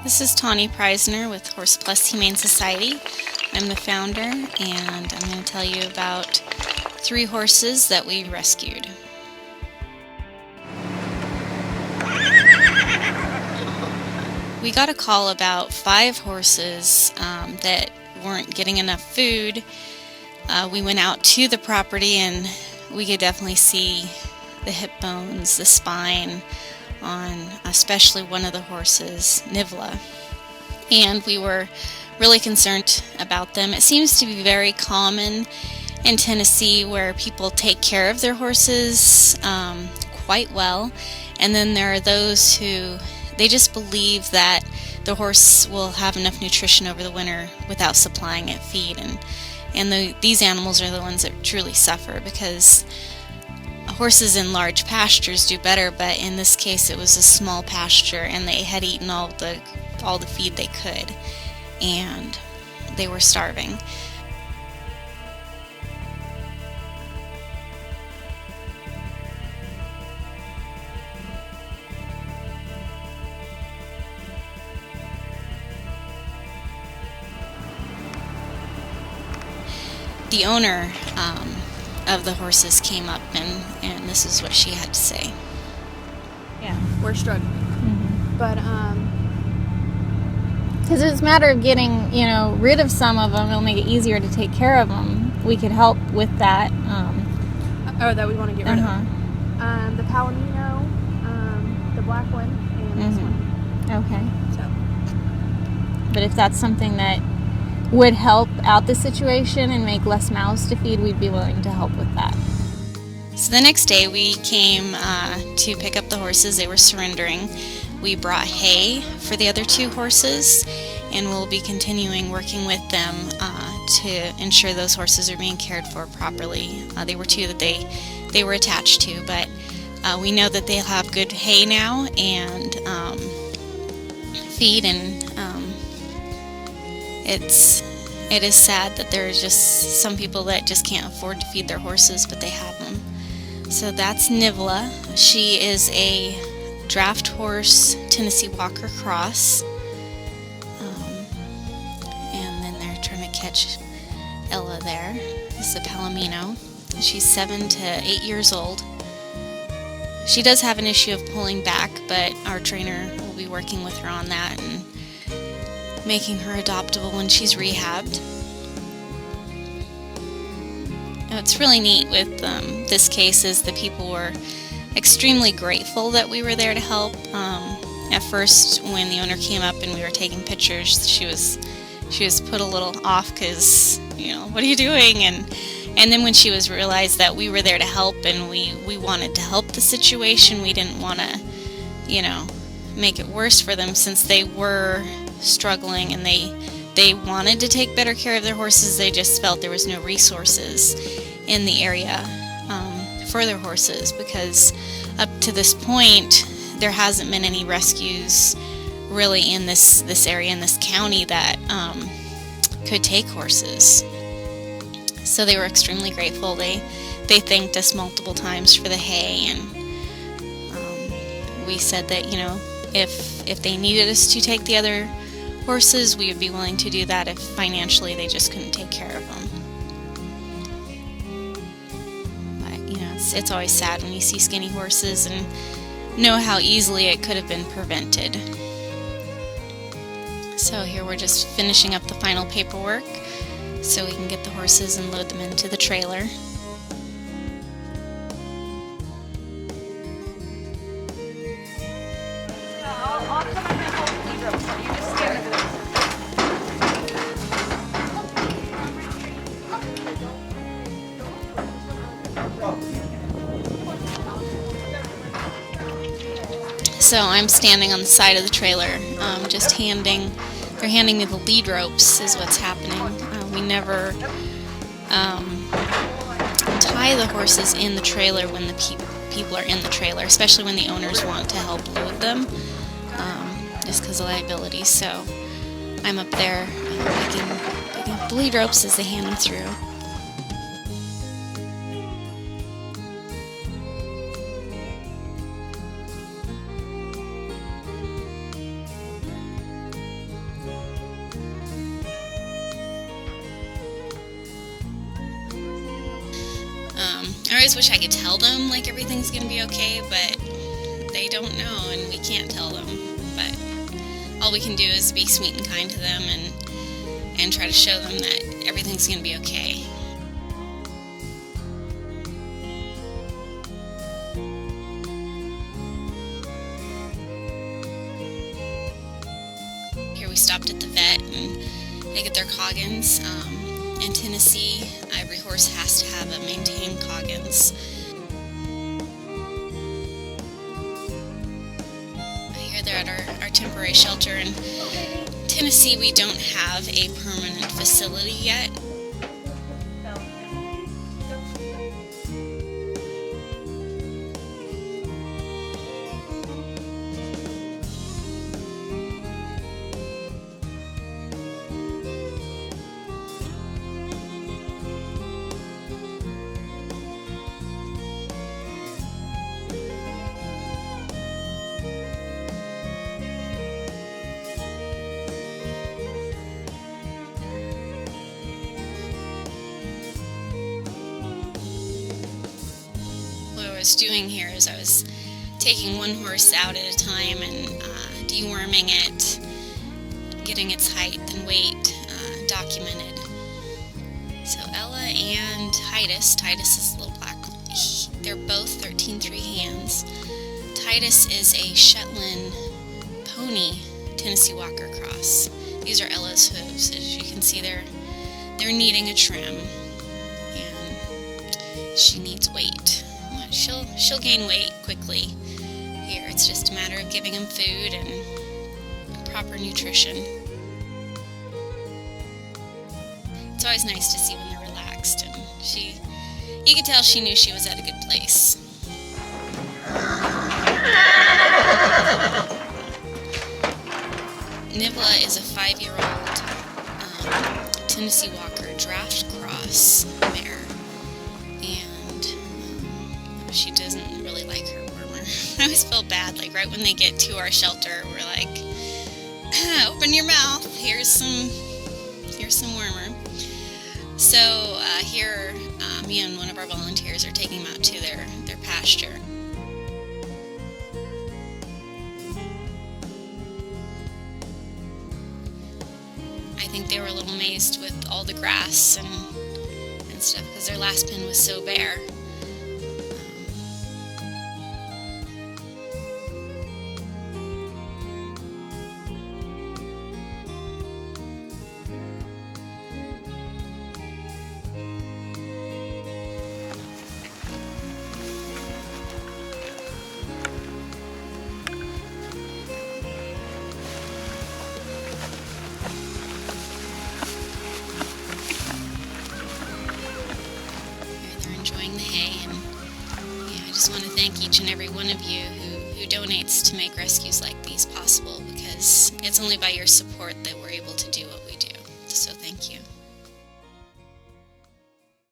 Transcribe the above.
This is Tawny Preisner with Horse Plus Humane Society. I'm the founder, and I'm going to tell you about 3 horses that we rescued. We got a call about 5 horses that weren't getting enough food. We went out to the property and we could definitely see the hip bones, the spine on especially one of the horses, Nivla. And we were really concerned about them. It seems to be very common in Tennessee where people take care of their horses quite well, and then there are those who they just believe that the horse will have enough nutrition over the winter without supplying it feed, and these animals are the ones that truly suffer because horses in large pastures do better, but in this case it was a small pasture and they had eaten all the feed they could and they were starving. The owner of the horses came up and this is what she had to say. Yeah, we're struggling. Mm-hmm. But because it's a matter of getting, rid of some of them. It'll make it easier to take care of them. We could help with that. that we want to get rid of. The Palomino, the black one, and this one. Okay. So, But if that's something that would help out the situation and make less mouths to feed, we'd be willing to help with that. So the next day we came to pick up the horses. They were surrendering. We brought hay for the other 2 horses, and we'll be continuing working with them to ensure those horses are being cared for properly. They were 2 that they were attached to, but we know that they'll have good hay now and feed, and it is sad that there are just some people that just can't afford to feed their horses, but they have them. So that's Nivla. She is a draft horse Tennessee Walker cross. And then they're trying to catch Ella there. This is a Palomino. She's 7 to 8 years old. She does have an issue of pulling back, but our trainer will be working with her on that and making her adoptable when she's rehabbed. Now, what's really neat with this case is the people were extremely grateful that we were there to help. At first, when the owner came up and we were taking pictures, she was put a little off because, what are you doing? And then when she realized that we were there to help and we wanted to help the situation, we didn't want to, make it worse for them since they were struggling and they wanted to take better care of their horses. They just felt there was no resources in the area for their horses, because up to this point there hasn't been any rescues really in this area, in this county, that could take horses. So they were extremely grateful. They thanked us multiple times for the hay, and we said that if they needed us to take the other horses, we would be willing to do that if financially they just couldn't take care of them. But it's always sad when you see skinny horses and know how easily it could have been prevented. So here we're just finishing up the final paperwork so we can get the horses and load them into the trailer. I'll come up and hold the lead rope, so you just stand over there. So I'm standing on the side of the trailer, just they're handing me the lead ropes is what's happening. We never tie the horses in the trailer when the people are in the trailer, especially when the owners want to help load them, just because of liability. So I'm up there picking up the lead ropes as they hand them through. always wish I could tell them like everything's gonna be okay, but they don't know and we can't tell them. But all we can do is be sweet and kind to them and try to show them that everything's gonna be okay. Here we stopped at the vet and they get their Coggins. In Tennessee, every horse has to have a maintained Coggins. Here they're at our temporary shelter. In Tennessee, we don't have a permanent facility yet. What I was doing here is I was taking one horse out at a time and deworming it, getting its height and weight documented. So Ella and Titus is a little black. They're both 13-3 hands. Titus is a Shetland pony Tennessee Walker cross. These are Ella's hooves. As you can see, they're needing a trim, and she needs weight. She'll gain weight quickly here. It's just a matter of giving them food and proper nutrition. It's always nice to see when they're relaxed, and you could tell she knew she was at a good place. Nibla is a 5-year-old Tennessee Walker draft cross mare, and she doesn't really like her warmer. I always feel bad, like right when they get to our shelter, we're like, open your mouth, here's some warmer. So here, me and one of our volunteers are taking them out to their pasture. I think they were a little amazed with all the grass and stuff because their last pen was so bare. Enjoying the hay, and I just want to thank each and every one of you who donates to make rescues like these possible, because it's only by your support that we're able to do what we do. So thank you.